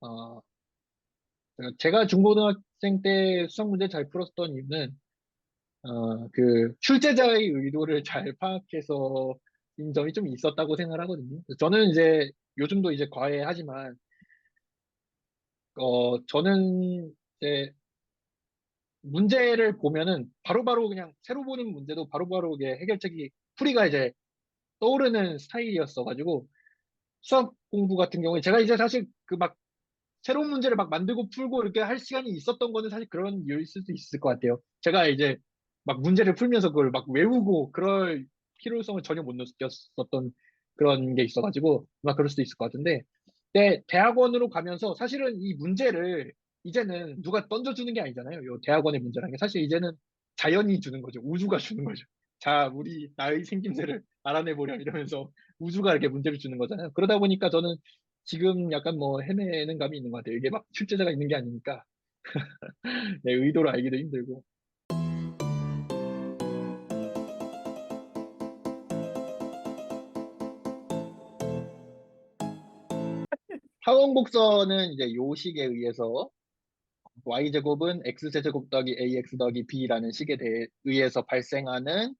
어, 제가 중고등학생 때 수학 문제 잘 풀었던 이유는, 그, 출제자의 의도를 잘 파악해서인 점이 좀 있었다고 생각을 하거든요. 저는 이제, 요즘도 이제 과외하지만, 저는 이제 문제를 보면은 바로바로 그냥 새로 보는 문제도 바로바로 이게 해결책이, 풀이가 이제 떠오르는 스타일이었어가지고, 수학 공부 같은 경우에 제가 이제 사실 그 막 새로운 문제를 막 만들고 풀고 이렇게 할 시간이 있었던 거는 사실 그런 이유일 수도 있을 것 같아요. 제가 이제 막 문제를 풀면서 그걸 막 외우고 그럴 필요성을 전혀 못 느꼈었던 그런 게 있어가지고 막 그럴 수도 있을 것 같은데, 근데 대학원으로 가면서 사실은 이 문제를 이제는 누가 던져주는 게 아니잖아요. 요 대학원의 문제라는 게 사실 이제는 자연이 주는 거죠. 우주가 주는 거죠. 자, 우리 나의 생김새를 알아내보렴 이러면서 우주가 이렇게 문제를 주는 거잖아요. 그러다 보니까 저는 지금 약간 뭐 헤매는 감이 있는 것 같아요. 이게 막 출제자가 있는 게 아니니까 내 의도를 알기도 힘들고. 타원 곡선은 이제 요식에 의해서 y제곱은 x제곱 더하기 ax 더하기 b라는 식에 의해서 발생하는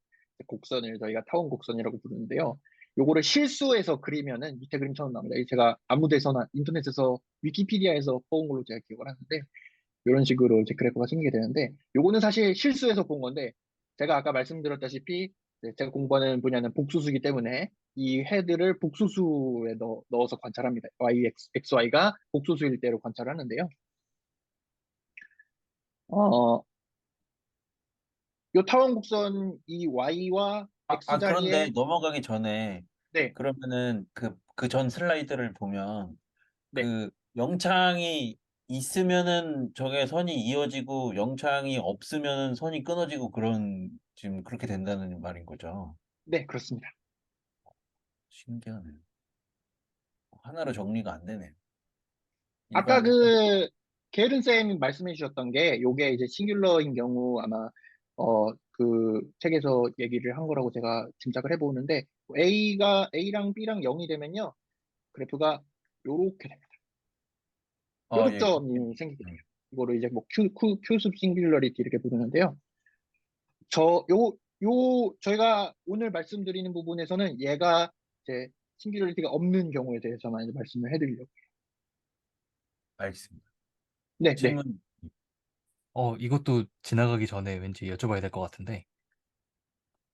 곡선을 저희가 타원 곡선이라고 부르는데요. 요거를 실수해서 그리면은 밑에 그림처럼 나옵니다. 이 제가 아무 데서나 인터넷에서 위키피디아에서 뽑은 걸로 제가 기억을 하는데, 이런 식으로 이제 그래프가 생기게 되는데, 요거는 사실 실수해서 본 건데, 제가 아까 말씀드렸다시피 제가 공부하는 분야는 복수수기 때문에 이 헤드를 복수수에 넣어서 관찰합니다. xy가 복수수일 때로 관찰하는데요. 어, 요 타원 곡선 이 y와 x 그런데 자리에. 넘어가기 전에, 네, 그러면은 그 전 슬라이드를 보면, 네, 그 영창이 있으면은 저게 선이 이어지고, 영창이 없으면은 선이 끊어지고, 지금 그렇게 된다는 말인 거죠. 네, 그렇습니다. 신기하네요. 하나로 정리가 안 되네요. 아까 일반, 그 게으른 쌤이 말씀해 주셨던 게 요게 이제 싱귤러인 경우 아마 그 책에서 얘기를 한 거라고 제가 짐작을 해보는데, A랑 B랑 0이 되면요 그래프가 요렇게 됩니다. 예, 뾰족점이 생기게 돼요. 음. 이거를 이제 뭐 Q습 싱귤러리티 이렇게 부르는데요. 저희가 오늘 말씀드리는 부분에서는 얘가 이제 싱귤러리티가 없는 경우에 대해서만 이제 말씀을 해드리려고. 알겠습니다. 네, 네. 질문, 이것도 지나가기 전에 왠지 여쭤봐야 될 것 같은데,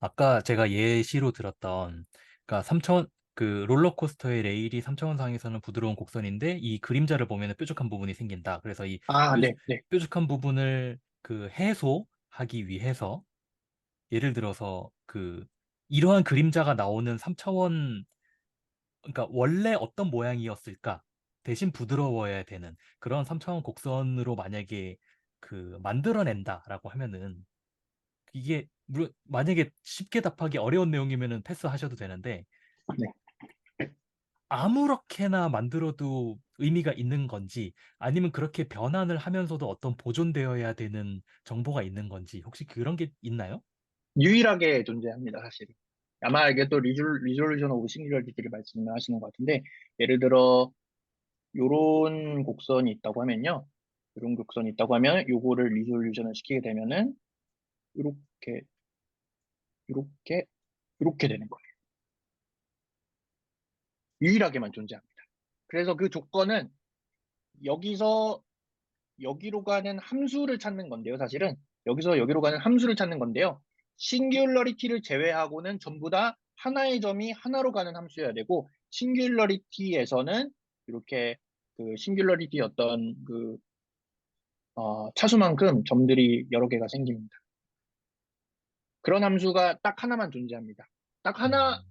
아까 제가 예시로 들었던, 그러니까 그 롤러코스터의 레일이 3차원 상에서는 부드러운 곡선인데, 이 그림자를 보면 뾰족한 부분이 생긴다. 그래서 이 아, 뾰, 네, 네, 뾰족한 부분을 그 해소하기 위해서, 예를 들어서 이러한 그림자가 나오는 3차원, 그러니까 원래 어떤 모양이었을까? 대신 부드러워야 되는 그런 3차원 곡선으로 만약에 만들어낸다라고 하면은, 이게 물론 만약에 쉽게 답하기 어려운 내용이면은 패스하셔도 되는데, 네. 아무렇게나 만들어도 의미가 있는 건지, 아니면 그렇게 변환을 하면서도 어떤 보존되어야 되는 정보가 있는 건지, 혹시 그런 게 있나요? 유일하게 존재합니다, 사실은. 아마 이게 또 리졸루션 오브 싱귤러리티를 말씀을 하시는 것 같은데, 예를 들어, 요런 곡선이 있다고 하면요. 요런 곡선이 있다고 하면, 요거를 리졸루션을 시키게 되면은, 요렇게, 요렇게, 요렇게 되는 거예요. 유일하게만 존재합니다. 그래서 그 조건은 여기서 여기로 가는 함수를 찾는 건데요, 사실은. 여기서 여기로 가는 함수를 찾는 건데요. 싱귤러리티를 제외하고는 전부 다 하나의 점이 하나로 가는 함수여야 되고, 싱귤러리티에서는 이렇게 그 싱귤러리티 어떤 그 차수만큼 점들이 여러 개가 생깁니다. 그런 함수가 딱 하나만 존재합니다. 딱 하나. 음.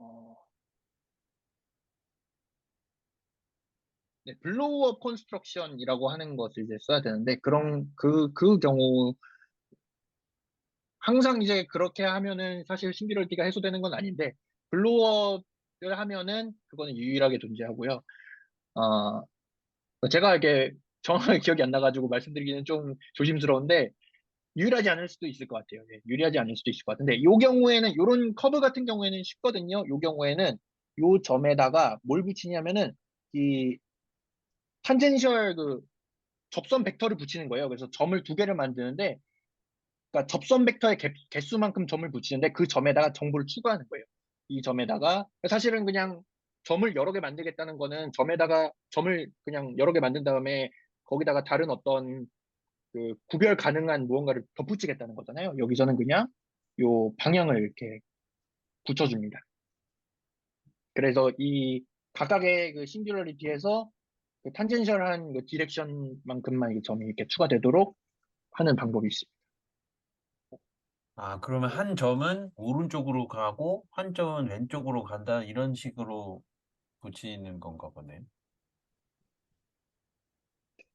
어, 네, 블로우업 컨스트럭션이라고 하는 것을 이제 써야 되는데, 그 경우 항상 이제 그렇게 하면은 사실 신비로티가 해소되는 건 아닌데, 블로우업을 하면은 그거는 유일하게 존재하고요. 어, 제가 이렇게 정확하게 기억이 안 나가지고 말씀드리기는 좀 조심스러운데, 유일하지 않을 수도 있을 것 같아요. 예, 유리하지 않을 수도 있을 것 같은데, 요 경우에는, 요런 커브 같은 경우에는 쉽거든요. 요 경우에는 요 점에다가 뭘 붙이냐면은 이 탄젠셜 그 접선 벡터를 붙이는 거예요. 그래서 점을 두 개를 만드는데, 그러니까 접선 벡터의 개수만큼 점을 붙이는데 그 점에다가 정보를 추가하는 거예요. 이 점에다가 사실은 그냥 점을 여러 개 만들겠다는 거는 점에다가 점을 그냥 여러 개 만든 다음에 거기다가 다른 어떤 그 구별 가능한 무언가를 덧붙이겠다는 거잖아요. 여기서는 그냥 요 방향을 이렇게 붙여줍니다. 그래서 이 각각의 그 싱귤러리티에서 그 탄젠셜한 그 디렉션만큼만 이 점이 이렇게 추가되도록 하는 방법이 있습니다. 아, 그러면 한 점은 오른쪽으로 가고 한 점은 왼쪽으로 간다 이런 식으로 붙이는 건가 보네.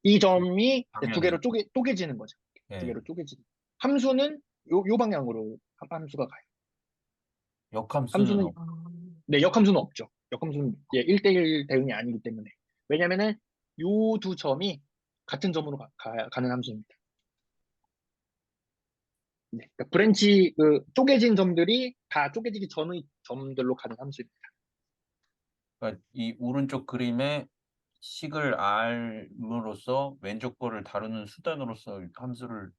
이 그 점이 이제 두 개로 방향이. 쪼개지는 거죠. 두 예. 개로 쪼개지는. 함수는 요 방향으로 함수가 가요. 역함수는 함수는, 네, 역함수는 없죠. 역함수는 예, 1대1 대응이 아니기 때문에. 왜냐면은 요 두 점이 같은 점으로 가는 함수입니다. 네, 그러니까 브랜치, 그 쪼개진 점들이 다 쪼개지기 전의 점들로 가는 함수입니다. 그러니까 이 오른쪽 그림에 식을 알므로써 왼쪽 거를 다루는 수단으로서 함수를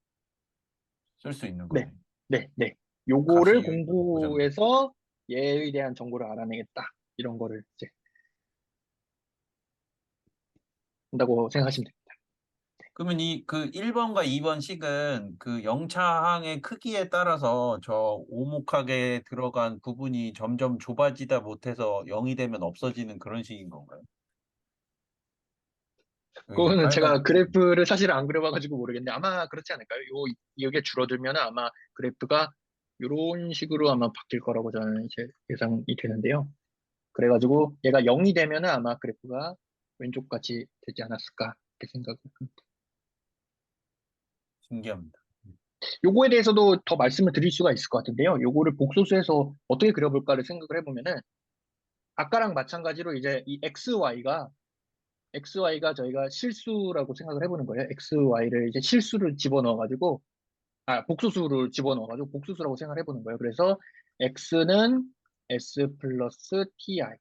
쓸 수 있는 네, 거네. 네, 네. 값이 요거를 고정돼. 공부해서 얘에 대한 정보를 알아내겠다. 이런 거를 이제 한다고 생각하시면 됩니다. 그러면 이 그 1번과 2번 식은 그 영차항의 크기에 따라서 저 오목하게 들어간 부분이 점점 좁아지다 못해서 0이 되면 없어지는 그런 식인 건가요? 여기가 그거는 빨간 제가 그래프를 사실 안 그려봐가지고 모르겠는데 아마 그렇지 않을까요? 이게 줄어들면 아마 그래프가 이런 식으로 아마 바뀔 거라고 저는 이제 예상이 되는데요. 그래가지고 얘가 0이 되면은 아마 그래프가 왼쪽같이 되지 않았을까 이렇게 생각을 합니다. 신기합니다. 요거에 대해서도 더 말씀을 드릴 수가 있을 것 같은데요. 요거를 복소수해서 어떻게 그려볼까를 생각을 해보면은 아까랑 마찬가지로 이제 이 XY가 저희가 실수라고 생각을 해보는 거예요. XY를 이제 실수를 집어넣어가지고, 복수수를 집어넣어가지고 복수수라고 생각을 해보는 거예요. 그래서 X는 S 플러스 TI,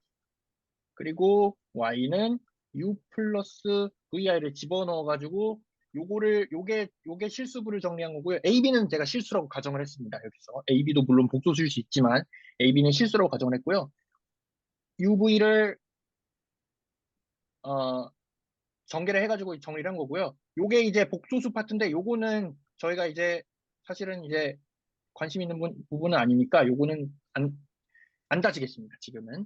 그리고 Y는 U 플러스 VI를 집어넣어가지고, 요게 실수부를 정리한 거고요. AB는 제가 실수라고 가정을 했습니다. 여기서. AB도 물론 복수수일 수 있지만, AB는 실수라고 가정을 했고요. UV를, 전개를 해가지고 정리를 한 거고요. 요게 이제 복소수 파트인데 요거는 저희가 이제 사실은 이제 관심 있는 부분은 아니니까 요거는 안 따지겠습니다. 지금은.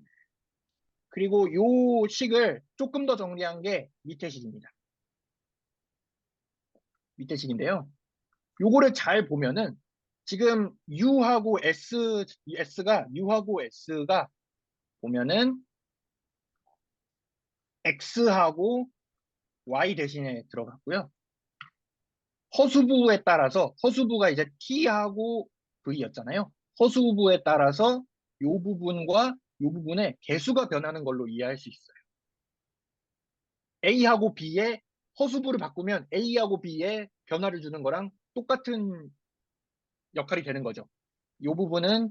그리고 요 식을 조금 더 정리한 게 밑에 식입니다. 밑에 식인데요. 요거를 잘 보면은 지금 U하고 S가 보면은 X하고 Y 대신에 들어갔고요. 허수부에 따라서 허수부가 이제 T하고 V였잖아요. 허수부에 따라서 요 부분과 요 부분의 개수가 변하는 걸로 이해할 수 있어요. A하고 B의 허수부를 바꾸면 A하고 B의 변화를 주는 거랑 똑같은 역할이 되는 거죠. 요 부분은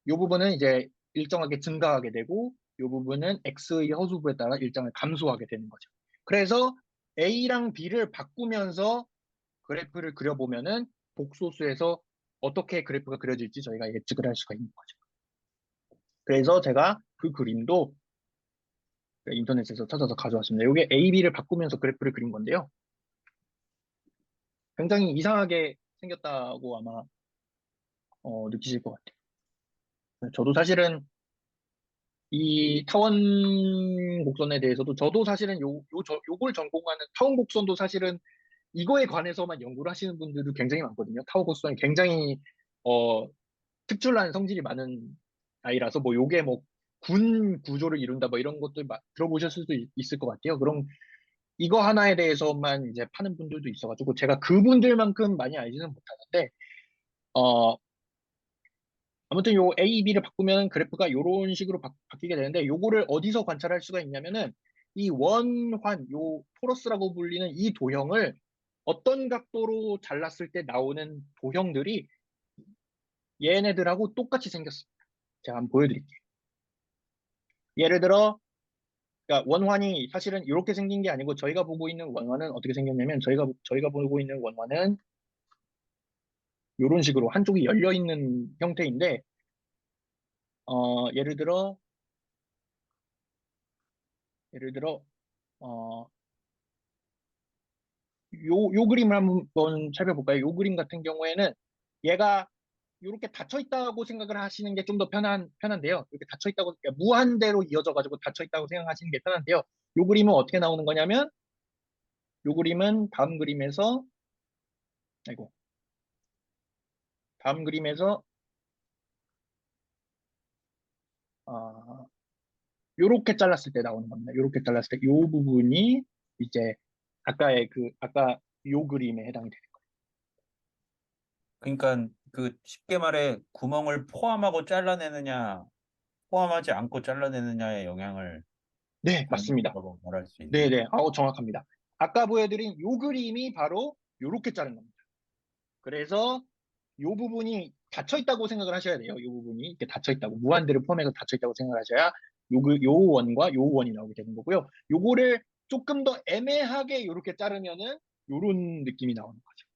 요 부분은 이제 일정하게 증가하게 되고 요 부분은 X의 허수부에 따라 일정을 감소하게 되는 거죠. 그래서 A랑 B를 바꾸면서 그래프를 그려보면은 복소수에서 어떻게 그래프가 그려질지 저희가 예측을 할 수가 있는 거죠. 그래서 제가 그 그림도 인터넷에서 찾아서 가져왔습니다. 이게 A, B를 바꾸면서 그래프를 그린 건데요. 굉장히 이상하게 생겼다고 아마 느끼실 것 같아요. 저도 사실은 이 타원 곡선에 대해서도 저도 사실은 요걸 전공하는 타원 곡선도 사실은 이거에 관해서만 연구를 하시는 분들도 굉장히 많거든요. 타원 곡선이 굉장히 어, 특출난 성질이 많은 아이라서 뭐 요게 뭐 군 구조를 이룬다 뭐 이런 것들 들어보셨을 수도 있을 것 같아요. 그럼 이거 하나에 대해서만 이제 파는 분들도 있어가지고 제가 그분들만큼 많이 알지는 못하는데 어 아무튼 요 A, B를 바꾸면 그래프가 요런 식으로 바뀌게 되는데 요거를 어디서 관찰할 수가 있냐면은 이 원환 요 토러스라고 불리는 이 도형을 어떤 각도로 잘랐을 때 나오는 도형들이 얘네들하고 똑같이 생겼습니다. 제가 한번 보여드릴게요. 예를 들어, 그러니까 원환이 사실은 이렇게 생긴 게 아니고 저희가 보고 있는 원환은 어떻게 생겼냐면 저희가 보고 있는 원환은 이런 식으로 한쪽이 열려 있는 형태인데 예를 들어 예를 들어 어, 요 그림을 한번 살펴볼까요? 요 그림 같은 경우에는 얘가 이렇게 닫혀 있다고 생각을 하시는 게 좀 더 편한데요. 이렇게 닫혀 있다고 그러니까 무한대로 이어져 가지고 닫혀 있다고 생각하시는 게 편한데요. 요 그림은 어떻게 나오는 거냐면 요 그림은 아이고 다음 그림에서 어, 요렇게 잘랐을 때 나오는 겁니다. 요렇게 잘랐을 때 요 부분이 이제 아까 요 그림에 해당이 돼요. 그러니까 그 쉽게 말해 구멍을 포함하고 잘라내느냐, 포함하지 않고 잘라내느냐의 영향을 네, 맞습니다. 받는다고 말할 수 있네요. 네네, 정확합니다. 아까 보여드린 요 그림이 바로 요렇게 자른 겁니다. 그래서 요 부분이 닫혀 있다고 생각을 하셔야 돼요. 요 부분이 이렇게 닫혀 있다고 무한대를 포함해서 닫혀 있다고 생각을 하셔야 요 원과 요 원이 나오게 되는 거고요. 요거를 조금 더 애매하게 요렇게 자르면은 요런 느낌이 나오는 거죠.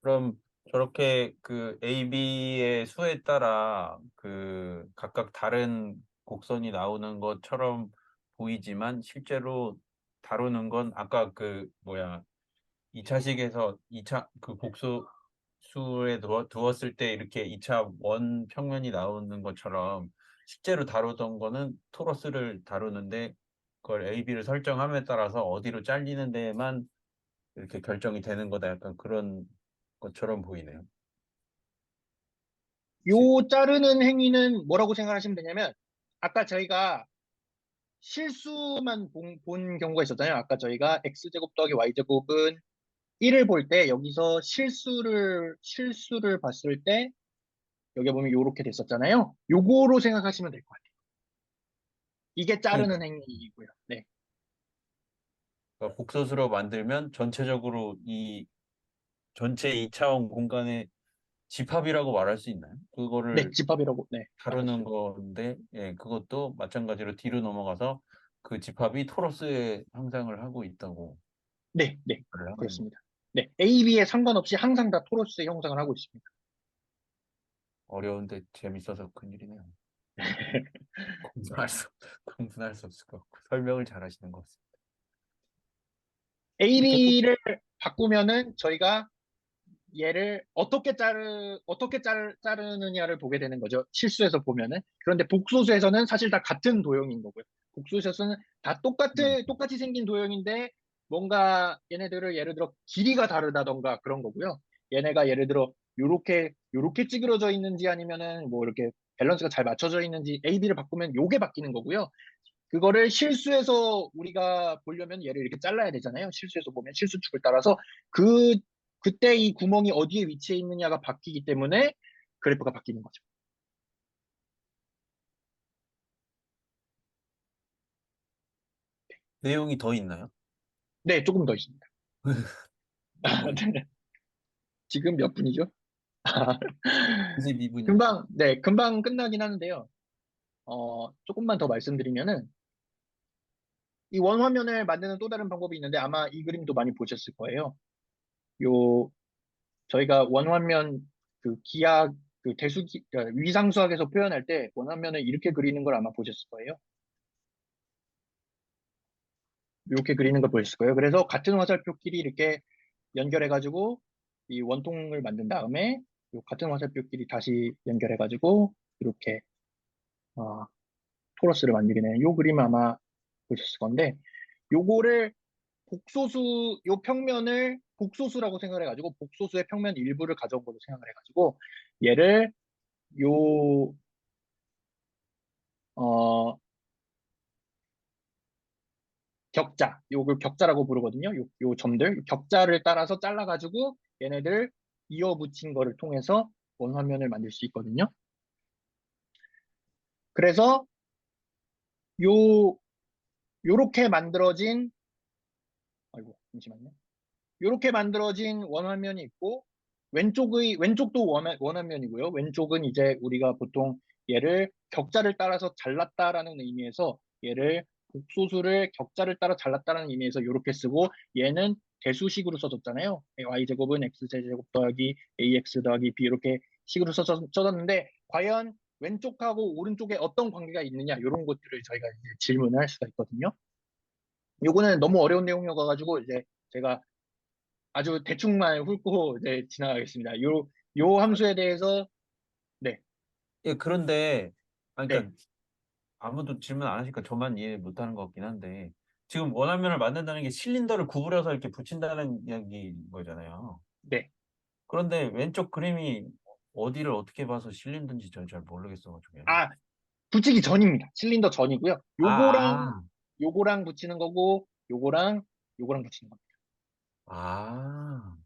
그럼 저렇게 그 A, B의 수에 따라 그 각각 다른 곡선이 나오는 것처럼 보이지만 실제로 다루는 건 아까 그 뭐야 2차식에서 2차 그 곡수 수에 두었을 때 이렇게 2차 원 평면이 나오는 것처럼 실제로 다루던 거는 토러스를 다루는데 그걸 A, B를 설정함에 따라서 어디로 잘리는 데에만 이렇게 결정이 되는 거다. 약간 그런 것처럼 보이네요. 실- 요 자르는 행위는 뭐라고 생각하시면 되냐면 아까 저희가 실수만 본 경우가 있었잖아요. 아까 저희가 x제곱 더하기 y제곱은 1을 볼 때 여기서 실수를 봤을 때 여기 보면 요렇게 됐었잖아요. 요거로 생각하시면 될 것 같아요. 이게 그러니까 자르는 행위이고요. 네. 복소수로 만들면 전체적으로 이 전체 2차원 공간의 집합이라고 말할 수 있나요? 네, 그거를 집합이라고 네, 말할 수 다루는 있어요. 건데, 예, 그것도 마찬가지로 뒤로 넘어가서 그 집합이 토러스의 형상을 하고 있다고 네, 네, 말을 하는 거. 그렇습니다. 네, A, B에 상관없이 항상 다 토로스의 형상을 하고 있습니다. 어려운데 재밌어서 큰일이네요. 공부할 수, 공부할 수 없을 것 같고, 설명을 잘 하시는 것 같습니다. A, 이렇게 B를 바꾸면은 저희가 얘를 자르느냐를 보게 되는 거죠. 실수에서 보면은. 그런데 복소수에서는 사실 다 같은 도형인 거고요. 복소수에서는 다 똑같이 생긴 도형인데 뭔가 얘네들을 예를 들어 길이가 다르다던가 그런 거고요. 얘네가 예를 들어 요렇게 찌그러져 있는지 아니면은 뭐 이렇게 밸런스가 잘 맞춰져 있는지 A, B를 바꾸면 요게 바뀌는 거고요. 그거를 실수해서 우리가 보려면 얘를 이렇게 잘라야 되잖아요. 실수해서 보면 실수축을 따라서 그 그때 이 구멍이 어디에 위치해 있느냐가 바뀌기 때문에 그래프가 바뀌는 거죠. 내용이 더 있나요? 네, 조금 더 있습니다. 궁금해. 네. 지금 몇 분이죠? 22분입니다. 금방 끝나긴 하는데요. 조금만 더 말씀드리면은 이 원화면을 만드는 또 다른 방법이 있는데 아마 이 그림도 많이 보셨을 거예요. 요 저희가 원화면 그 기하 그 그러니까 위상수학에서 표현할 때 원화면을 이렇게 그리는 걸 아마 보셨을 거예요. 이렇게 그리는 걸 보셨을 거예요. 그래서 같은 화살표끼리 이렇게 연결해가지고 이 원통을 만든 다음에 요 같은 화살표끼리 다시 연결해가지고 이렇게 어, 토러스를 만들게 되는 요 그림을 아마 보셨을 건데 요거를 요 평면을 복소수라고 생각을 해가지고 복소수의 평면 일부를 가져온 걸로 생각을 해가지고 얘를 요 어, 요걸 격자라고 부르거든요. 요 점들, 격자를 따라서 잘라가지고 얘네들 이어붙인 거를 통해서 원화면을 만들 수 있거든요. 그래서 요, 요렇게 만들어진, 아이고, 잠시만요. 요렇게 만들어진 원화면이 있고, 왼쪽도 원화면이고요. 왼쪽은 이제 우리가 보통 얘를 격자를 따라서 잘랐다라는 의미에서 얘를 복소수를 격자를 따라 잘랐다는 의미에서 이렇게 쓰고 얘는 대수식으로 써줬잖아요. y제곱은 x제곱 더하기 ax 더하기 b 이렇게 식으로 써졌는데 과연 왼쪽하고 오른쪽에 어떤 관계가 있느냐 이런 것들을 저희가 이제 질문을 할 수가 있거든요. 요거는 너무 어려운 내용이어가지고 이제 제가 아주 대충만 훑고 이제 지나가겠습니다. 요 함수에 대해서 네, 예, 그런데, 아, 네, 그러니까 아무도 질문 안 하시니까 저만 이해 못하는 것 같긴 한데, 지금 원화면을 만든다는 게 실린더를 구부려서 이렇게 붙인다는 이야기인 거잖아요. 네. 그런데 왼쪽 그림이 어디를 어떻게 봐서 실린더인지 전 잘 모르겠어가지고요. 아, 붙이기 전입니다. 실린더 전이고요. 아, 아, 요거랑 붙이는 거고, 요거랑 붙이는 겁니다. 아.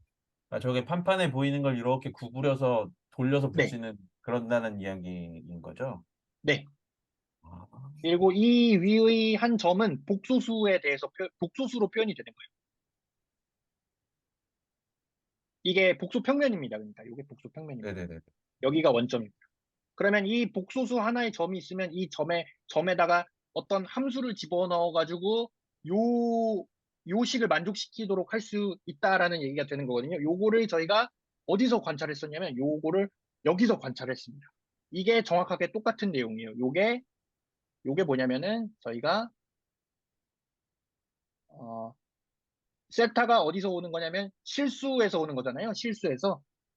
아, 저게 판판해 보이는 걸 이렇게 구부려서 돌려서 네, 붙이는 그런다는 이야기인 거죠? 네. 아, 그리고 이 위의 한 점은 복소수에 대해서 복소수로 표현이 되는 거예요. 이게 복수 평면입니다. 그러니까 이게 복수 평면입니다. 네네네. 여기가 원점입니다. 그러면 이 복소수 하나의 점이 있으면 이 점에다가 어떤 함수를 집어넣어 가지고 요 요식을 만족시키도록 할 수 있다라는 얘기가 되는 거거든요. 요거를 저희가 어디서 관찰했었냐면 요거를 여기서 관찰했습니다. 이게 정확하게 똑같은 내용이에요. 요게 뭐냐면은 저희가 어, 세타가 어디서 오는 거냐면 실수에서 오는 거잖아요.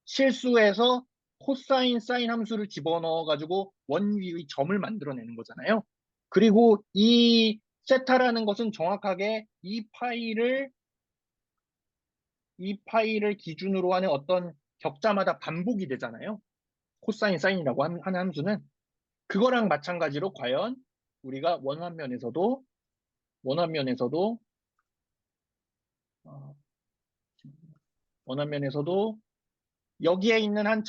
실수에서 코사인 사인 함수를 집어넣어 가지고 원위의 점을 만들어내는 거잖아요. 그리고 이 세타라는 것은 정확하게 이 파이를 기준으로 하는 어떤 격자마다 반복이 되잖아요. 코사인 사인이라고 하는 함수는 그거랑 마찬가지로 과연 우리가 원환면에서도 어, 원환면에서도 여기에 있는 한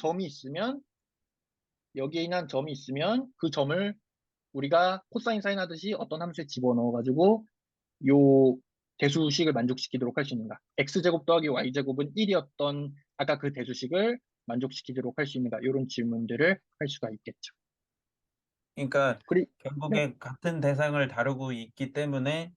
점이 있으면 그 점을 우리가 코사인 사인 하듯이 어떤 함수에 집어넣어 가지고 요 대수식을 만족시키도록 할 수 있는가? x제곱 더하기 y제곱은 1이었던 아까 그 대수식을 만족시키도록 할 수 있는가? 이런 질문들을 할 수가 있겠죠. 그러니까 네, 결국에 같은 대상을 다루고 있기 때문에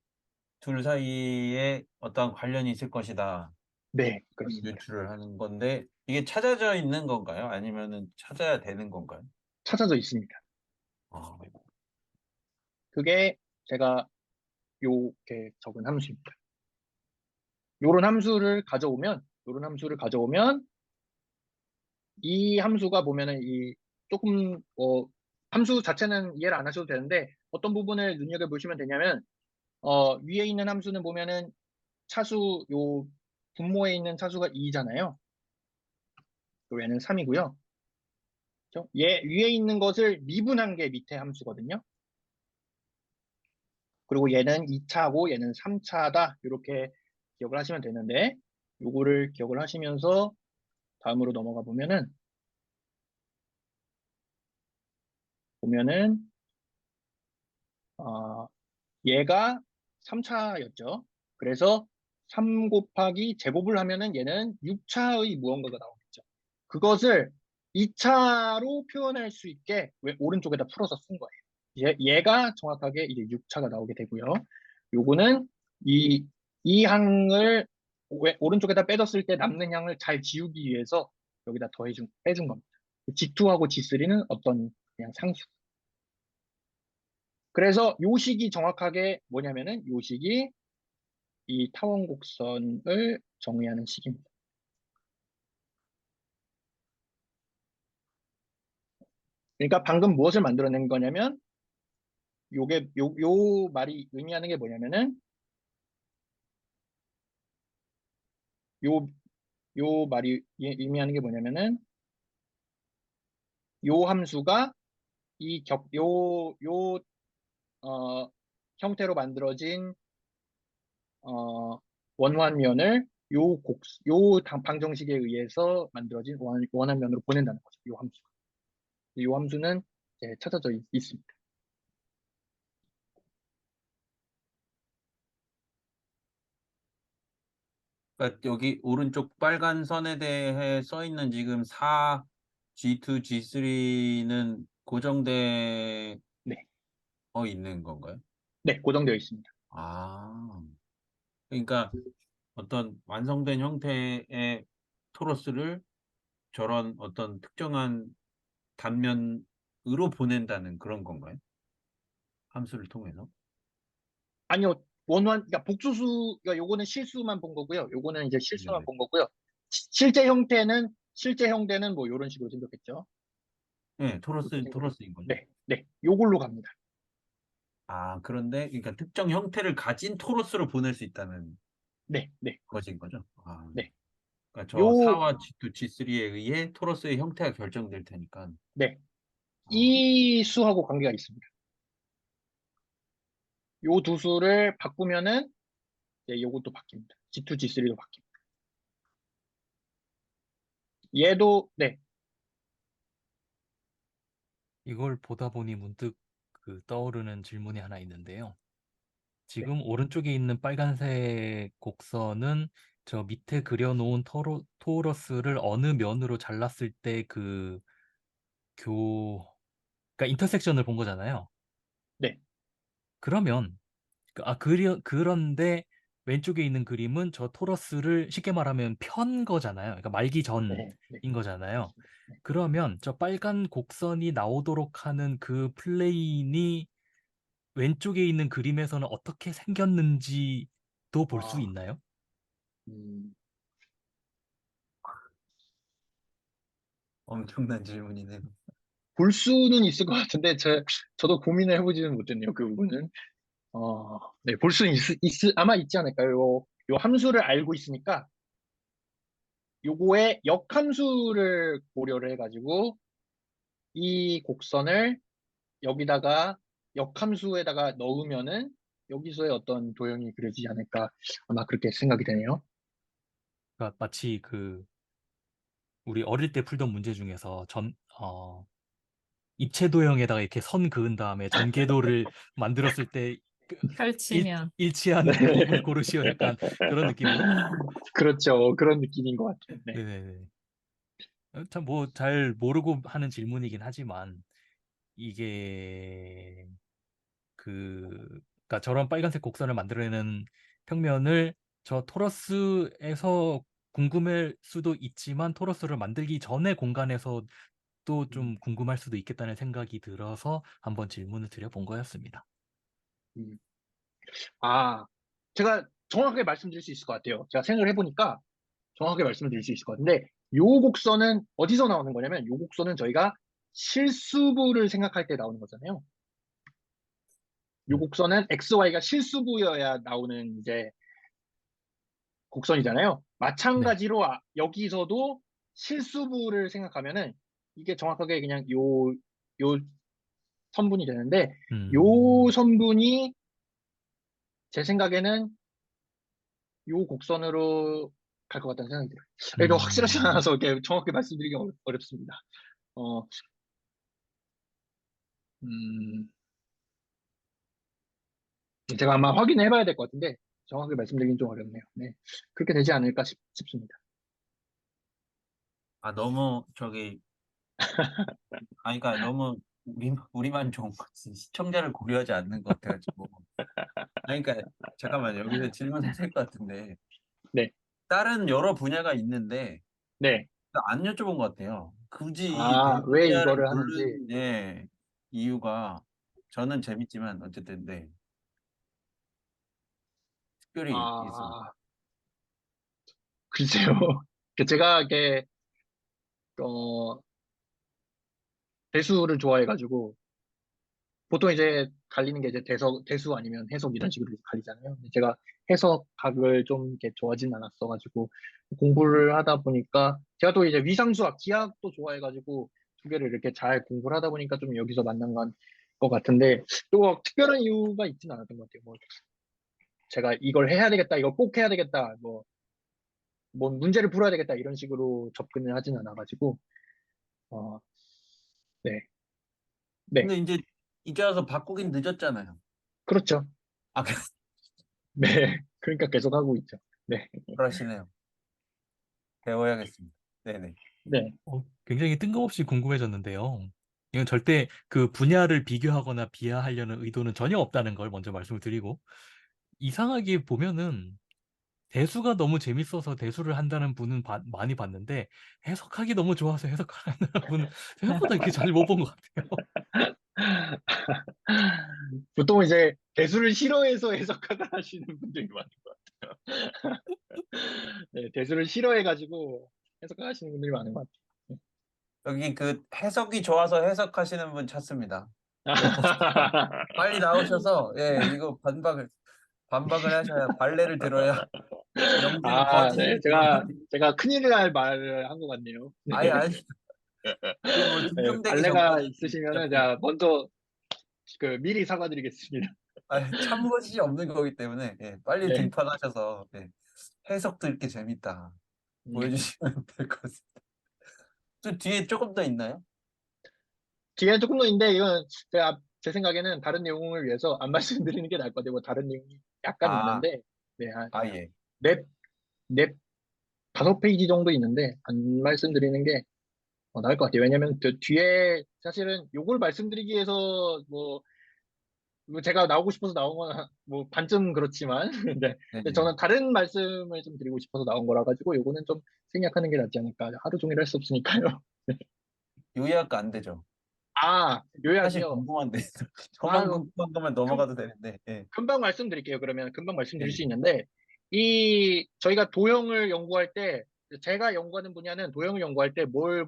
둘 사이에 어떤 관련이 있을 것이다. 네, 그런 그렇습니다. 유추를 하는 건데 이게 찾아져 있는 건가요? 아니면은 찾아야 되는 건가요? 찾아져 있습니다. 아, 그게 제가 요렇게 적은 함수입니다. 요런 함수를 가져오면 이 함수가 보면은 이 조금 함수 자체는 이해를 안 하셔도 되는데 어떤 부분을 눈여겨 보시면 되냐면 위에 있는 함수는 보면은 요 분모에 있는 차수가 2잖아요. 그 얘는 3이고요. 얘 위에 있는 것을 미분한 게 밑에 함수거든요. 그리고 얘는 2차고 얘는 3차다. 이렇게 기억을 하시면 되는데 요거를 기억을 하시면서 다음으로 넘어가 보면은 어, 얘가 3차였죠. 그래서 3 곱하기 제곱을 하면은 얘는 6차의 무언가가 나오겠죠. 그것을 2차로 표현할 수 있게 왜 오른쪽에다 풀어서 쓴 거예요. 얘가 정확하게 이제 6차가 나오게 되고요. 요거는 이 항을 오른쪽에다 빼줬을 때 남는 향을 잘 지우기 위해서 여기다 빼준 겁니다. G2하고 G3는 어떤 그냥 상수. 그래서 요식이 정확하게 뭐냐면은 요식이 이 타원 곡선을 정의하는 식입니다. 그러니까 방금 무엇을 만들어낸 거냐면 요 말이 의미하는 게 뭐냐면은 요 요 말이 의미하는 게 뭐냐면은 요 함수가 요 어, 형태로 만들어진 원환면을 방정식에 의해서 만들어진 원환면으로 보낸다는 거죠. 요 함수가. 요 함수는 이제 찾아져 있습니다. 그러니까 여기 오른쪽 빨간 선에 대해 써 있는 지금 4, G2, G3는 고정되어 네, 있는 건가요? 네, 고정되어 있습니다. 아, 그러니까 어떤 완성된 형태의 토러스를 저런 어떤 특정한 단면으로 보낸다는 그런 건가요? 함수를 통해서? 아니요, 원완, 그러니까 복수수, 그러니까 요거는 실수만 본 거고요. 요거는 이제 실수만 네네. 본 거고요. 실제 형태는 뭐 요런 식으로 생겼겠죠. 네, 이렇게 생겼겠죠. 토러스인 거죠. 네, 네, 요걸로 갑니다. 아, 그런데 그러니까 특정 형태를 가진 토러스로 보낼 수 있다는 네, 네, 것인 거죠. 아, 네. 그러니까 저 요, 4와 G2, G3에 의해 토러스의 형태가 결정될 테니까. 네, 아, 이 수하고 관계가 있습니다. 요 두 수를 바꾸면은 이제 요것도 바뀝니다. G2, G3도 바뀝니다. 얘도, 네, 이걸 보다 보니 문득 그 떠오르는 질문이 하나 있는데요. 네, 지금 오른쪽에 있는 빨간색 곡선은 저 밑에 그려놓은 토러스를 어느 면으로 잘랐을 때 그 그러니까 인터섹션을 본 거잖아요. 네, 그러면 그런데 왼쪽에 있는 그림은 저 토러스를 쉽게 말하면 편 거잖아요. 그러니까 말기 전인 네, 네, 거잖아요. 그렇습니다. 네. 그러면 저 빨간 곡선이 나오도록 하는 그 플레인이 왼쪽에 있는 그림에서는 어떻게 생겼는지도 볼 수 아, 있나요? 음, 엄청난 질문이네요. 볼 수는 있을 것 같은데, 저도 고민을 해보지는 못했네요, 그 부분은. 네, 볼 수는 아마 있지 않을까요? 요 함수를 알고 있으니까, 요거의 역함수를 고려를 해가지고, 이 곡선을 여기다가 역함수에다가 넣으면은, 여기서의 어떤 도형이 그려지지 않을까, 아마 그렇게 생각이 되네요. 그러니까 마치 우리 어릴 때 풀던 문제 중에서 입체 도형에다가 이렇게 선 그은 다음에 전개도를 만들었을 때 그 펼치면 일치하는 네. 부분을 고르시오. 약간 그런 느낌으로. 그렇죠. 그런 느낌인 것 같아요. 네. 네네네. 참 뭐 잘 모르고 하는 질문이긴 하지만 이게 그러니까 저런 빨간색 곡선을 만들어내는 평면을 저 토러스에서 궁금할 수도 있지만 토러스를 만들기 전에 공간에서 또 음, 좀 궁금할 수도 있겠다는 생각이 들어서 한번 질문을 드려본 거였습니다. 음. 아, 제가 정확하게 말씀드릴 수 있을 것 같아요. 제가 생각을 해보니까 정확하게 말씀드릴 수 있을 것 같은데, 요 곡선은 어디서 나오는 거냐면, 요 곡선은 저희가 실수부를 생각할 때 나오는 거잖아요. 요 음, 곡선은 XY가 실수부여야 나오는 이제 곡선이잖아요. 네. 마찬가지로 여기서도 실수부를 생각하면은 이게 정확하게 그냥 요 선분이 되는데, 요 음, 선분이 제 생각에는 요 곡선으로 갈 것 같다는 생각이 들어요. 그래도 확실하지 음, 않아서 이렇게 정확히 말씀드리기 어렵습니다. 어, 음, 제가 아마 확인해 봐야 될 것 같은데, 정확하게 말씀드리긴 좀 어렵네요. 네. 그렇게 되지 않을까 싶습니다. 아, 너무 그러니까 너무 우리만 좋은 거지. 시청자를 고려하지 않는 것 같아가지고. 아니, 그러니까 잠깐만요. 여기서 질문해야 될 것 같은데. 네, 다른 여러 분야가 있는데 네. 안 여쭤본 것 같아요. 굳이 이 아, 왜 대분야를 이거를 하는지. 고른 이유가 저는 재밌지만 어쨌든 네, 특별히 있습니다. 아, 글쎄요. 제가 이게, 어, 대수를 좋아해가지고, 보통 이제 갈리는 게 이제 대수 아니면 해석 이런 식으로 갈리잖아요. 근데 제가 해석학을 좀 이렇게 좋아하진 않았어가지고, 공부를 하다 보니까, 제가 또 이제 위상수학, 기하학도 좋아해가지고, 두 개를 이렇게 잘 공부를 하다 보니까 좀 여기서 만난 건 것 같은데, 또 특별한 이유가 있진 않았던 것 같아요. 뭐, 제가 이걸 해야 되겠다, 이걸 꼭 해야 되겠다, 뭐 문제를 풀어야 되겠다, 이런 식으로 접근을 하진 않아가지고, 어, 네, 네, 근데 이제 와서 바꾸긴 늦었잖아요. 그렇죠. 아, 네, 그러니까 계속 하고 있죠. 네, 그러시네요. 배워야겠습니다. 네네. 네, 굉장히 뜬금없이 궁금해졌는데요. 이건 절대 그 분야를 비교하거나 비하하려는 의도는 전혀 없다는 걸 먼저 말씀을 드리고, 이상하게 보면은 대수가 너무 재밌어서 대수를 한다는 분은 많이 봤는데, 해석하기 너무 좋아서 해석하는 분은 생각보다 이렇게 잘 못 본 것 같아요. 보통 이제 대수를 싫어해서 해석하다 하시는 분들이 많은 것 같아요. 네, 대수를 싫어해가지고 해석하시는 분들이 많은 것 여기 그 해석이 좋아서 해석하시는 분 찾습니다. 예, 같아요. 빨리 나오셔서, 예, 이거 반박을 하셔야, 발레를 들어야 영재는 아, 네, 거짓이 드러나니. 제가 큰일 날 말을 한 것 같네요. 네, 아니, 그 뭐 네, 증명되기 발레가 전까지 있으시면은 어차피, 제가 먼저 미리 사과드리겠습니다. 참고시 없는 거기 때문에, 예, 빨리 네. 등판하셔서, 예, 해석도 이렇게 재밌다 보여주시면 될 것 같습니다. 또 뒤에 조금 더 있나요? 뒤에 조금 더 있는데 이건 제 생각에는 다른 내용을 위해서 안 말씀드리는 게 나을 것 같아요. 뭐 다른 내용이 약간 아, 있는데, 네, 한 예. 넷, 넷, 5페이지 정도 있는데 안 말씀드리는 게 나을 것 같아요. 왜냐면 그 뒤에 사실은 요걸 말씀드리기 위해서 뭐 제가 나오고 싶어서 나온 건 뭐 반쯤 그렇지만 네. 근데 네네. 저는 다른 말씀을 좀 드리고 싶어서 나온 거라 가지고 요거는 좀 생략하는 게 낫지 않을까. 하루 종일 할 수 없으니까요. 요약 안 되죠. 아, 사실 요약이요. 궁금한데, 저만 아유, 궁금한 것만 금, 넘어가도 되는데, 예, 금방 말씀드릴게요. 그러면 금방 말씀드릴 수 예, 있는데 저희가 도형을 연구할 때 제가 연구하는 분야는 도형을 연구할 때 뭘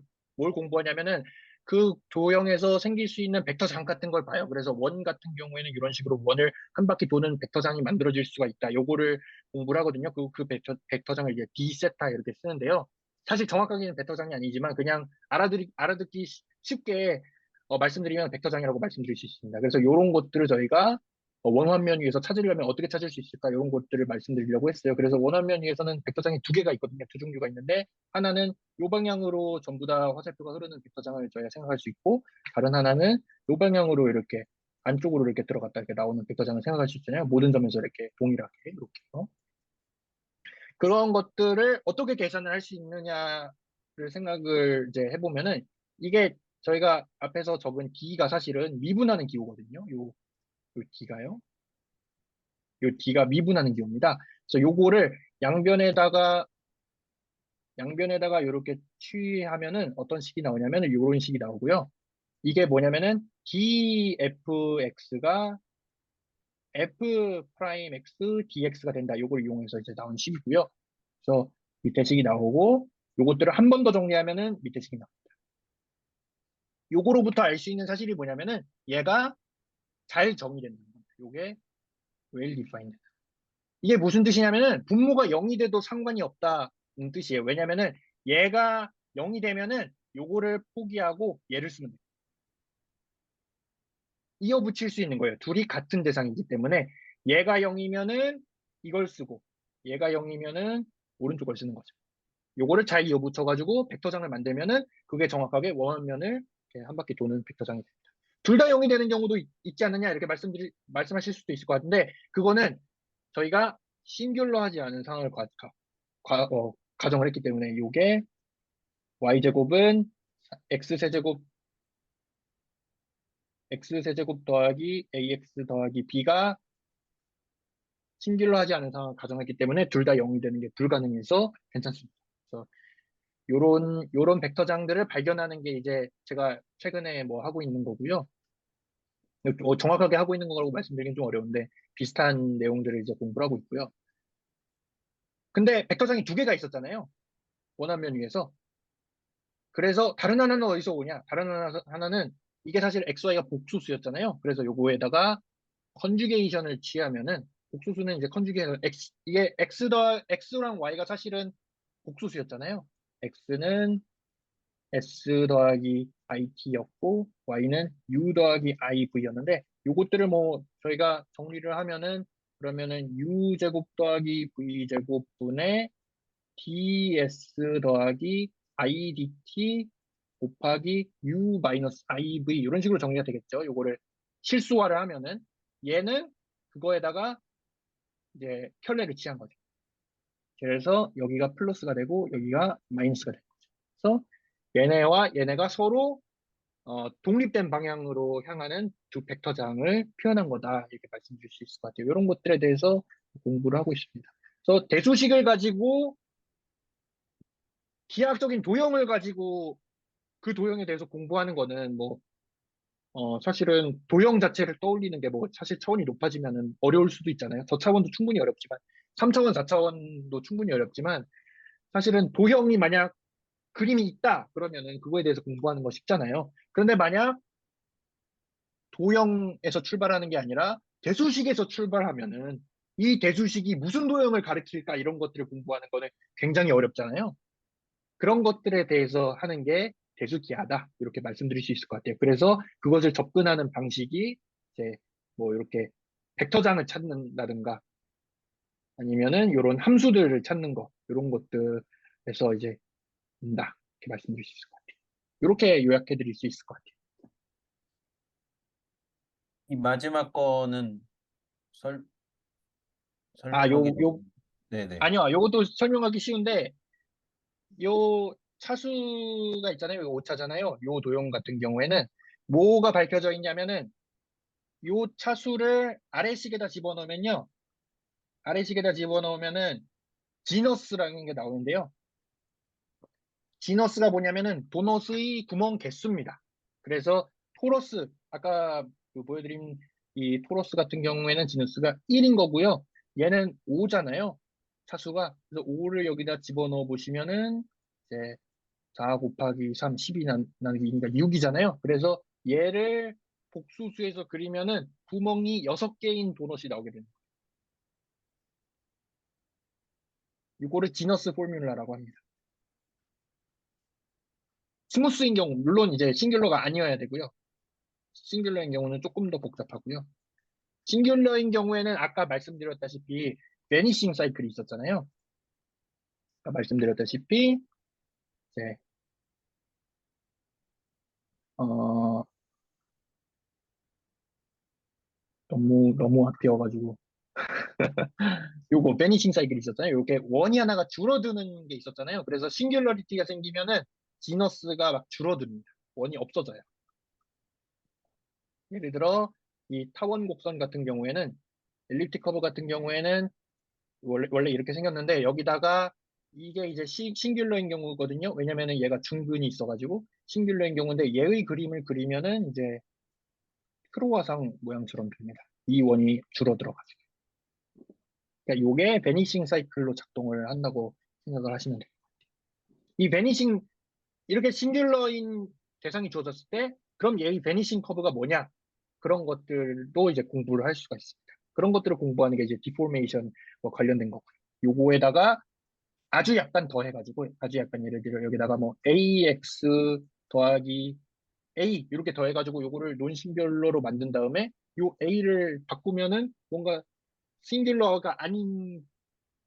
공부하냐면은 그 도형에서 생길 수 있는 벡터장 같은 걸 봐요. 그래서 원 같은 경우에는 이런 식으로 원을 한 바퀴 도는 벡터장이 만들어질 수가 있다. 요거를 공부를 하거든요. 그 벡터장을 이제 D세타 이렇게 쓰는데요. 사실 정확하게는 벡터장이 아니지만 그냥 알아듣기 쉽게 말씀드리면 벡터장이라고 말씀드릴 수 있습니다. 그래서 이런 것들을 저희가 원화면 위에서 찾으려면 어떻게 찾을 수 있을까? 이런 것들을 말씀드리려고 했어요. 그래서 원화면 위에서는 벡터장이 두 개가 있거든요. 두 종류가 있는데 하나는 이 방향으로 전부 다 화살표가 흐르는 벡터장을 저희가 생각할 수 있고 다른 하나는 이 방향으로 이렇게 안쪽으로 이렇게 들어갔다 이렇게 나오는 벡터장을 생각할 수 있잖아요. 모든 점에서 이렇게 동일하게 이렇게요. 그런 것들을 어떻게 계산을 할 수 있느냐를 생각을 이제 해보면은 이게 저희가 앞에서 적은 D가 사실은 미분하는 기호거든요. 요 D가요. 요 D가 미분하는 기호입니다. 그래서 요거를 양변에다가 이렇게 취하면은 어떤 식이 나오냐면은 요런 식이 나오고요. 이게 뭐냐면은 dfx가 f 프라임 x dx가 된다. 요걸 이용해서 이제 나온 식이고요. 그래서 밑에 식이 나오고 요것들을 한 번 더 정리하면은 밑에 식이 나옵니다. 요거로부터 알 수 있는 사실이 뭐냐면은 얘가 잘 정의된다는 겁니다. 요게 well defined. 이게 무슨 뜻이냐면은 분모가 0이 돼도 상관이 없다는 뜻이에요. 왜냐면은 얘가 0이 되면은 요거를 포기하고 얘를 쓰면 돼요. 이어붙일 수 있는 거예요. 둘이 같은 대상이기 때문에 얘가 0이면은 이걸 쓰고 얘가 0이면은 오른쪽을 쓰는 거죠. 요거를 잘 이어붙여가지고 벡터장을 만들면은 그게 정확하게 원면을 이렇게 한 바퀴 도는 벡터장이 됩니다. 둘 다 0이 되는 경우도 있지 않느냐 이렇게 말씀하실 수도 있을 것 같은데 그거는 저희가 싱귤러하지 않은 상황을 가정을 했기 때문에 이게 y제곱은 x세제곱 x세제곱 더하기 ax 더하기 b가 싱귤러하지 않은 상황을 가정했기 때문에 둘 다 0이 되는 게 불가능해서 괜찮습니다. 그래서 요런 벡터장들을 발견하는 게 이제 제가 최근에 뭐 하고 있는 거고요. 정확하게 하고 있는 거라고 말씀드리긴 좀 어려운데 비슷한 내용들을 이제 공부를 하고 있고요. 근데 벡터장이 두 개가 있었잖아요. 원화면 위에서. 그래서 다른 하나는 어디서 오냐? 다른 하나는 이게 사실 XY가 복수수였잖아요. 그래서 요거에다가 컨주게이션을 취하면은 복수수는 이제 컨주게이션 이게 X랑 Y가 사실은 복수수였잖아요. X는 S 더하기 IT였고 Y는 U 더하기 IV였는데 요것들을 뭐 저희가 정리를 하면은 그러면은 U 제곱 더하기 V 제곱분의 ds 더하기 idt 곱하기 u 마이너스 iv 이런 식으로 정리가 되겠죠. 요거를 실수화를 하면은 얘는 그거에다가 이제 켤레를 취한 거죠. 그래서 여기가 플러스가 되고 여기가 마이너스가 되는 거죠. 그래서 얘네와 얘네가 서로 독립된 방향으로 향하는 두 벡터장을 표현한 거다. 이렇게 말씀드릴 수 있을 것 같아요. 이런 것들에 대해서 공부를 하고 있습니다. 그래서 대수식을 가지고 기하학적인 도형을 가지고 그 도형에 대해서 공부하는 거는 뭐 사실은 도형 자체를 떠올리는 게 뭐 사실 차원이 높아지면은 어려울 수도 있잖아요. 저차원도 충분히 어렵지만 3차원, 4차원도 충분히 어렵지만 사실은 도형이 만약 그림이 있다 그러면은 그거에 대해서 공부하는 거 쉽잖아요. 그런데 만약 도형에서 출발하는 게 아니라 대수식에서 출발하면은 이 대수식이 무슨 도형을 가리킬까 이런 것들을 공부하는 거는 굉장히 어렵잖아요. 그런 것들에 대해서 하는 게 대수기하다 이렇게 말씀드릴 수 있을 것 같아요. 그래서 그것을 접근하는 방식이 이제 뭐 이렇게 벡터장을 찾는다든가 아니면은 이런 함수들을 찾는 거 이런 것들에서 이제 된다 이렇게 말씀드릴 수 있을 것 같아요. 이렇게 요약해 드릴 수 있을 것 같아요. 이 마지막 거는 설, 아, 설명하기 너무, 네네. 아니요. 요것도 설명하기 쉬운데 요 차수가 있잖아요. 요 오차잖아요. 요 도형 같은 경우에는 뭐가 밝혀져 있냐면은 요 차수를 아래식에다 집어넣으면요. 아래식에다 집어넣으면은 지너스라는 게 나오는데요. 지너스가 뭐냐면은 도넛의 구멍 개수입니다. 그래서 토러스, 아까 그 보여드린 이 토러스 같은 경우에는 지너스가 1인 거고요. 얘는 5잖아요. 차수가. 그래서 5를 여기다 집어넣어 보시면은 이제 4 곱하기 3, 10이 나누기 2니까 6이잖아요. 그래서 얘를 복수수에서 그리면은 구멍이 6개인 도넛이 나오게 됩니다. 이거를 지너스 포뮬라라고 합니다. 스무스인 경우, 물론 이제 싱귤러가 아니어야 되고요. 싱귤러인 경우는 조금 더 복잡하고요. 싱귤러인 경우에는 아까 말씀드렸다시피 베니싱 사이클이 있었잖아요. 아까 말씀드렸다시피 이제 어, 너무 앞이어가지고 요거 베니싱 사이클이 있었잖아요. 요게 원이 하나가 줄어드는 게 있었잖아요. 그래서 싱귤러리티가 생기면은 지너스가 막 줄어듭니다. 원이 없어져요. 예를 들어 이 타원 곡선 같은 경우에는 엘립틱 커브 같은 경우에는 원래 이렇게 생겼는데 여기다가 이게 이제 싱귤러인 경우거든요. 왜냐면은 얘가 중근이 있어가지고 싱귤러인 경우인데 얘의 그림을 그리면은 이제 크로와상 모양처럼 됩니다. 이 원이 줄어들어가지고. 그러니까 요게 베니싱 사이클로 작동을 한다고 생각을 하시면 돼요. 이 베니싱 이렇게 싱귤러인 대상이 주어졌을 때 그럼 얘의 베니싱 커브가 뭐냐? 그런 것들도 이제 공부를 할 수가 있습니다. 그런 것들을 공부하는 게 이제 디포메이션과 관련된 거고요. 요거에다가 아주 약간 더 해가지고 아주 약간 예를 들어 여기다가 뭐 AX 더하기 A 이렇게 더해가지고 요거를 논싱귤러로 만든 다음에 요 A를 바꾸면은 뭔가 싱귤러가 아닌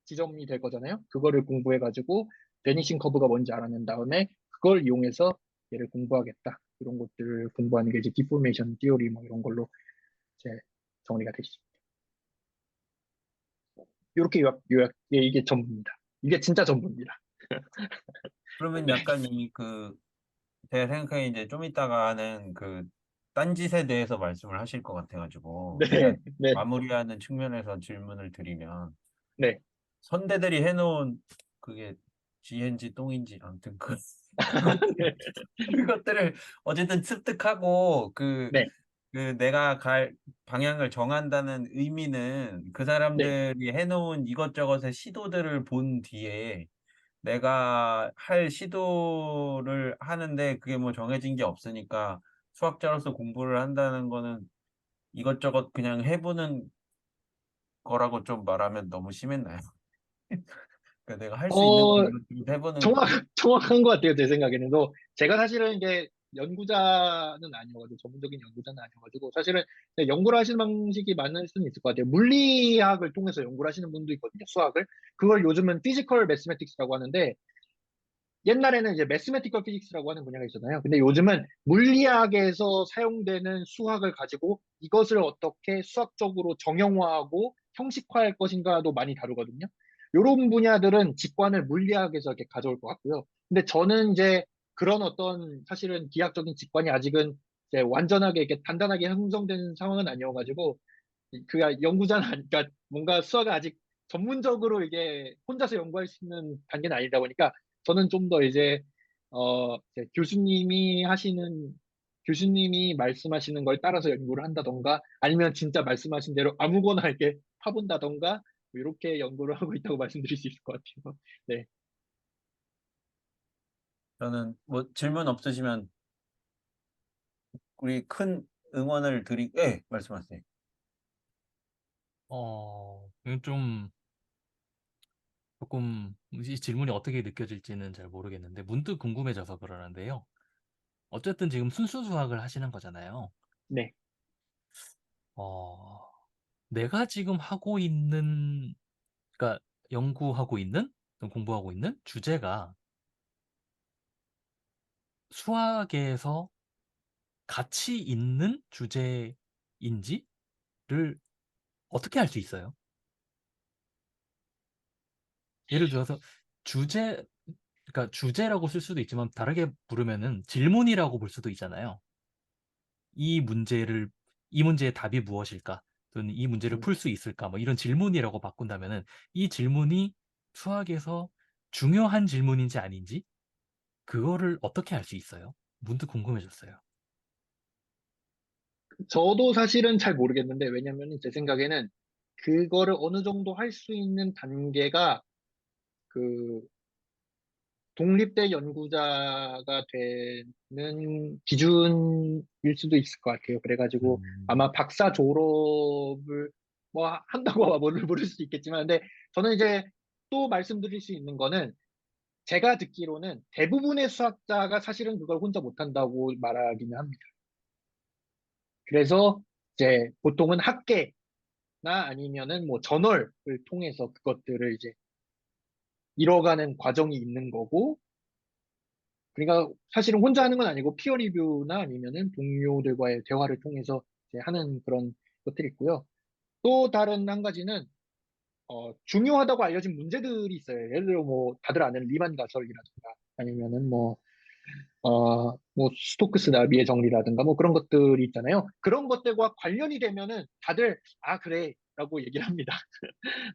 지점이 될 거잖아요. 그거를 공부해가지고 베니싱 커브가 뭔지 알아낸 다음에 그걸 이용해서 얘를 공부하겠다. 이런 것들을 공부하는 게 이제 디포메이션 티오리 뭐 이런 걸로 이제 정리가 되시죠. 이렇게 예, 이게 전부입니다. 이게 진짜 전부입니다. 그러면 약간 제가 생각에 이제 좀 이따가는 딴짓에 대해서 말씀을 하실 것 같아가지고, 네, 일단 네, 마무리하는 측면에서 질문을 드리면, 네, 선대들이 해놓은 그게 GN지 똥인지, 아무튼 그것들, 그것들을 어쨌든 습득하고, 네, 내가 갈 방향을 정한다는 의미는 그 네. 사람들이 해놓은 이것저것의 시도들을 본 뒤에 내가 할 시도를 하는데 그게 뭐 정해진 게 없으니까 수학자로서 공부를 한다는 거는 이것저것 그냥 해보는 거라고 좀 말하면 너무 심했나요? 그러니까 내가 할 수 있는 거 어, 이것저것 해보는 거. 정확한 것 같아요, 제 생각에는. 제가 사실은 이제 연구자는 아니어가지고, 전문적인 연구자는 아니어가지고, 사실은 이제 연구를 하시는 방식이 많을 수는 있을 것 같아요. 물리학을 통해서 연구를 하시는 분도 있거든요, 수학을. 그걸 요즘은 피지컬 매스매틱스라고 하는데, 옛날에는 이제 매스매티컬 피직스라고 하는 분야가 있잖아요. 근데 요즘은 물리학에서 사용되는 수학을 가지고 이것을 어떻게 수학적으로 정형화하고 형식화할 것인가도 많이 다루거든요. 이런 분야들은 직관을 물리학에서 이렇게 가져올 것 같고요. 근데 저는 이제 그런 어떤 사실은 기하학적인 직관이 아직은 이제 완전하게 이렇게 단단하게 형성된 상황은 아니어가지고 그가 연구자는 아니까 뭔가 수학을 아직 전문적으로 이게 혼자서 연구할 수 있는 단계는 아니다 보니까 저는 좀 더 이제 교수님이 말씀하시는 걸 따라서 연구를 한다던가 아니면 진짜 말씀하신 대로 아무거나 이렇게 파본다던가 뭐 이렇게 연구를 하고 있다고 말씀드릴 수 있을 것 같아요. 네. 저는 뭐 질문 없으시면 우리 큰 응원을 예, 말씀하세요. 이건 좀 조금 이 질문이 어떻게 느껴질지는 잘 모르겠는데 문득 궁금해져서 그러는데요. 어쨌든 지금 순수 수학을 하시는 거잖아요. 네. 어, 내가 지금 하고 있는, 그러니까 연구하고 있는, 또는 공부하고 있는 주제가 수학에서 가치 있는 주제인지를 어떻게 알 수 있어요? 예를 들어서 주제, 그러니까 주제라고 쓸 수도 있지만 다르게 부르면은 질문이라고 볼 수도 있잖아요. 이 문제를, 이 문제의 답이 무엇일까? 또는 이 문제를 음. 풀 수 있을까? 뭐 이런 질문이라고 바꾼다면은 이 질문이 수학에서 중요한 질문인지 아닌지 그거를 어떻게 알 수 있어요? 문득 궁금해졌어요. 저도 사실은 잘 모르겠는데, 왜냐면 제 생각에는 그거를 어느 정도 할 수 있는 단계가 그 독립된 연구자가 되는 기준일 수도 있을 것 같아요. 그래가지고 음, 아마 박사 졸업을 뭐 한다고 모를 수도 있겠지만, 근데 저는 이제 또 말씀드릴 수 있는 거는 제가 듣기로는 대부분의 수학자가 사실은 그걸 혼자 못한다고 말하기는 합니다. 그래서 이제 보통은 학계나 아니면은 뭐 저널을 통해서 그것들을 이제 이뤄가는 과정이 있는 거고, 그러니까 사실은 혼자 하는 건 아니고 피어 리뷰나 아니면은 동료들과의 대화를 통해서 이제 하는 그런 것들이 있고요. 또 다른 한 가지는 중요하다고 알려진 문제들이 있어요. 예를 들어 뭐 다들 아는 리만 가설이라든가 아니면은 뭐 스토크스 나비의 정리라든가 뭐 그런 것들이 있잖아요. 그런 것들과 관련이 되면은 다들 아 그래 라고 얘기를 합니다.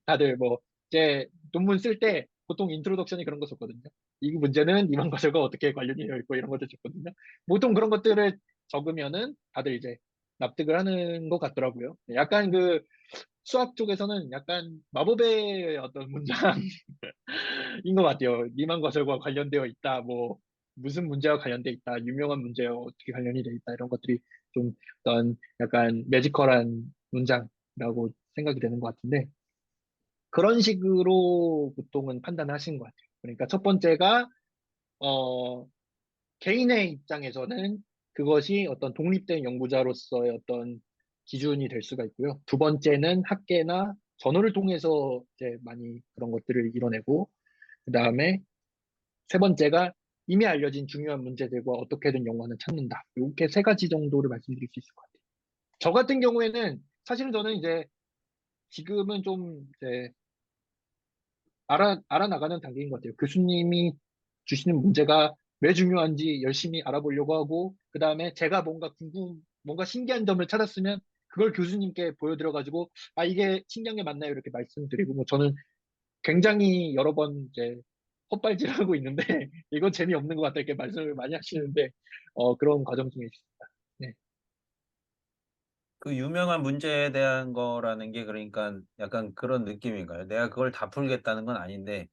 다들 뭐 이제 논문 쓸 때 보통 인트로덕션이 그런 거 썼거든요. 이 문제는 이만 과정과 어떻게 관련이 되어 있고 이런 것들 썼거든요. 보통 그런 것들을 적으면은 다들 이제 납득을 하는 것 같더라고요. 약간 그 수학 쪽에서는 약간 마법의 어떤 문장인 것 같아요. 리만 과설과 관련되어 있다. 뭐 무슨 문제와 관련되어 있다. 유명한 문제와 어떻게 관련이 되어 있다. 이런 것들이 좀 어떤 약간 매지컬한 문장이라고 생각이 되는 것 같은데 그런 식으로 보통은 판단하시는 것 같아요. 그러니까 첫 번째가 어, 개인의 입장에서는 그것이 어떤 독립된 연구자로서의 어떤 기준이 될 수가 있고요. 두 번째는 학계나 전호를 통해서 이제 많이 그런 것들을 이뤄내고, 그 다음에 세 번째가 이미 알려진 중요한 문제들과 어떻게든 연관을 찾는다. 이렇게 세 가지 정도를 말씀드릴 수 있을 것 같아요. 저 같은 경우에는 사실은 저는 이제 지금은 좀 이제 알아나가는 단계인 것 같아요. 교수님이 주시는 문제가 왜 중요한지 열심히 알아보려고 하고, 그 다음에 제가 뭔가 신기한 점을 찾았으면 그걸 교수님께 보여드려가지고, 아, 이게 신기한 게 맞나요? 이렇게 말씀드리고, 뭐 저는 굉장히 여러 번 이제 헛발질하고 있는데, 이건 재미없는 것 같다. 이렇게 말씀을 많이 하시는데, 그런 과정 중에 있습니다. 네. 그 유명한 문제에 대한 거라는 게 그러니까 약간 그런 느낌인가요? 내가 그걸 다 풀겠다는 건 아닌데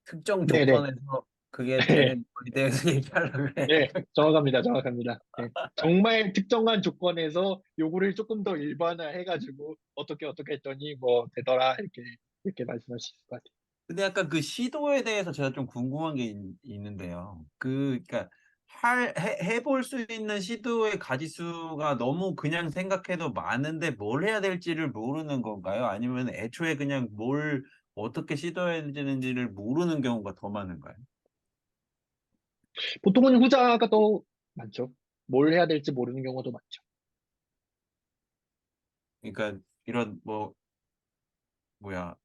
특정 네네. 조건에서 그게 되는 거에 대해서 얘기하려고 해. 네, 정확합니다. 정확합니다. 네. 정말 특정한 조건에서 요구를 조금 더 일반화해가지고 어떻게 했더니 뭐 되더라 이렇게 말씀할 수 있을 것 같아요. 근데 약간 그 시도에 대해서 제가 좀 궁금한 게 있는데요. 그러니까 해볼 수 있는 시도의 가지수가 너무 그냥 생각해도 많은데 뭘 해야 될지를 모르는 건가요? 아니면 애초에 그냥 뭘 어떻게 시도해야 되는지를 모르는 경우가 더 많은가요? 보통은 후자가 더 많죠. 뭘 해야 될지 모르는 경우도 많죠. 그러니까 이런 뭐야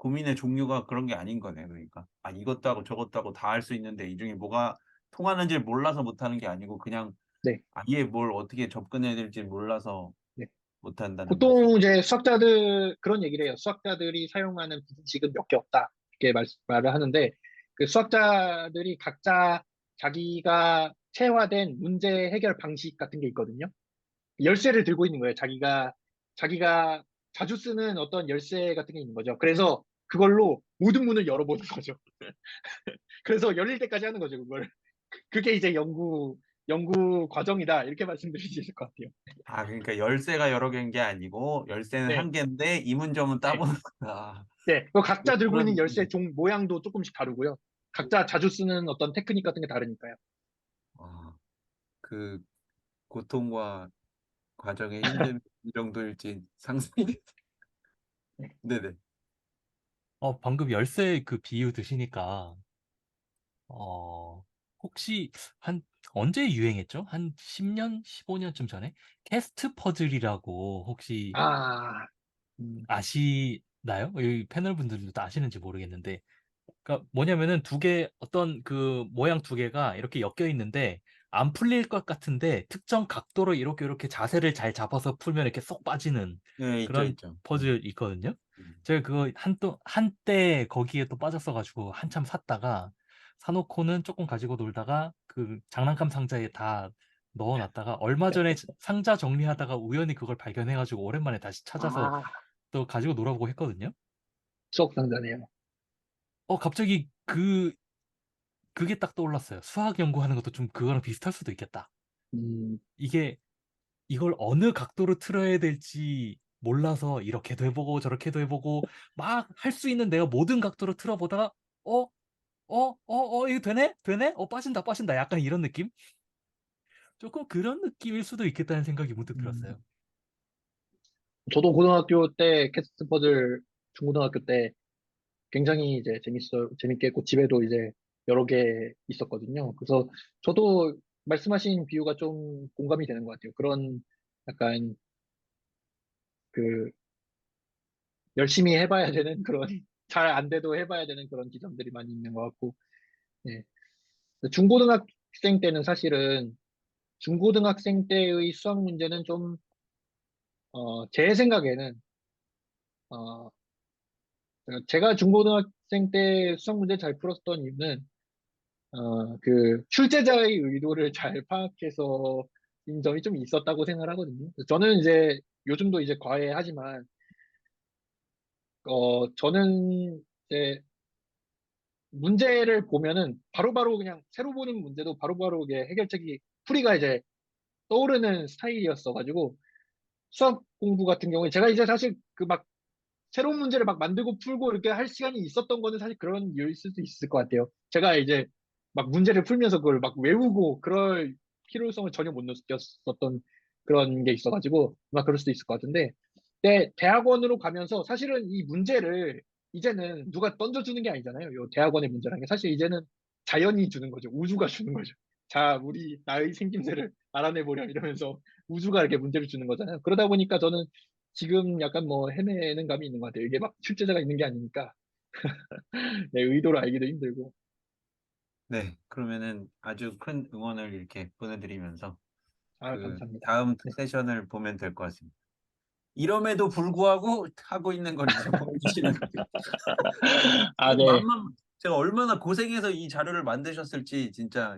고민의 종류가 그런 게 아닌 거네. 그러니까 이것도 하고 저것도 하고 다 할 수 있는데 이 중에 뭐가 통하는지 몰라서 못하는 게 아니고 그냥 네, 아예 뭘 어떻게 접근해야 될지 몰라서 네. 못한다는 말씀. 보통 이제 수학자들 그런 얘기를 해요. 수학자들이 사용하는 부등식은 몇 개 없다. 이렇게 말을 하는데 그 수학자들이 각자 자기가 체화된 문제 해결 방식 같은 게 있거든요. 열쇠를 들고 있는 거예요. 자기가 자주 쓰는 어떤 열쇠 같은 게 있는 거죠. 그래서 그걸로 모든 문을 열어보는 거죠. 그래서 열릴 때까지 하는 거죠, 그걸. 그게 이제 연구 과정이다. 이렇게 말씀드릴 수 있을 것 같아요. 그러니까 열쇠가 여러 개인 게 아니고 열쇠는 네, 한 개인데 이문점은 네, 따보는 거다. 네. 그 각자 들고 있는 그런 열쇠 종 모양도 조금씩 다르고요. 각자 자주 쓰는 어떤 테크닉 같은 게 다르니까요. 아, 그 고통과 과정의 힘듦 이 정도일지 상상이 네. 네네. 방금 열쇠 그 비유 드시니까, 혹시 언제 유행했죠? 한 10년, 15년쯤 전에? 캐스트 퍼즐이라고 혹시 아, 음, 아시나요? 이 패널 분들도 아시는지 모르겠는데, 그러니까 뭐냐면은 어떤 그 모양 두 개가 이렇게 엮여 있는데 안 풀릴 것 같은데 특정 각도로 이렇게 자세를 잘 잡아서 풀면 이렇게 쏙 빠지는 네, 있죠, 그런 있죠. 퍼즐 있거든요. 음. 제가 그거 한때 거기에 또 빠졌어가지고 한참 샀다가 사놓고는 조금 가지고 놀다가 그 장난감 상자에 다 넣어놨다가 얼마 전에 상자 정리하다가 우연히 그걸 발견해가지고 오랜만에 다시 찾아서 아, 또 가지고 놀아보고 했거든요. 수업 상자네요. 갑자기 그게 딱 떠올랐어요. 수학 연구하는 것도 좀 그거랑 비슷할 수도 있겠다. 음, 이게 이걸 어느 각도로 틀어야 될지 몰라서 이렇게도 해보고 저렇게도 해보고 막 할 수 있는 내가 모든 각도로 틀어보다가 이거 되네? 되네? 빠진다 빠진다 약간 이런 느낌? 조금 그런 느낌일 수도 있겠다는 생각이 문득 음. 들었어요. 저도 고등학교 때 캐스트 퍼즐 중고등학교 때 굉장히 이제 재밌게 했고 집에도 이제 여러 개 있었거든요. 그래서 저도 말씀하신 비유가 좀 공감이 되는 것 같아요. 그런 약간 그 열심히 해봐야 되는 그런 잘 안 돼도 해봐야 되는 그런 지점들이 많이 있는 것 같고, 네. 중고등학생 때는 사실은 중고등학생 때의 수학 문제는 좀, 제 생각에는, 어, 제가 중고등학생 때 수학 문제 잘 풀었던 이유는, 그 출제자의 의도를 잘 파악해서인 점이 좀 있었다고 생각을 하거든요. 저는 이제 요즘도 이제 과외하지만, 저는 이제 문제를 보면은 바로바로 그냥 새로 보는 문제도 바로바로 이게 해결책이 풀이가 이제 떠오르는 스타일이었어가지고 수학 공부 같은 경우에 제가 이제 사실 그 막 새로운 문제를 막 만들고 풀고 이렇게 할 시간이 있었던 거는 사실 그런 이유일 수도 있을 것 같아요. 제가 이제 막 문제를 풀면서 그걸 막 외우고 그럴 필요성을 전혀 못 느꼈었던 그런 게 있어가지고 막 그럴 수도 있을 것 같은데, 근데 대학원으로 가면서 사실은 이 문제를 이제는 누가 던져주는 게 아니잖아요. 요 대학원의 문제라는 게 사실 이제는 자연이 주는 거죠. 우주가 주는 거죠. 자, 나의 생김새를 알아내보렴 이러면서 우주가 이렇게 문제를 주는 거잖아요. 그러다 보니까 저는 지금 약간 뭐 헤매는 감이 있는 것 같아요. 이게 막 출제자가 있는 게 아니니까 내 의도를 알기도 힘들고. 네, 그러면은 아주 큰 응원을 이렇게 보내드리면서 아, 감사합니다. 다음 네. 세션을 보면 될 것 같습니다. 이럼에도 불구하고 하고 있는 걸 이제 보여주시는 거예요. 아, 네. 제가 얼마나 고생해서 이 자료를 만드셨을지 진짜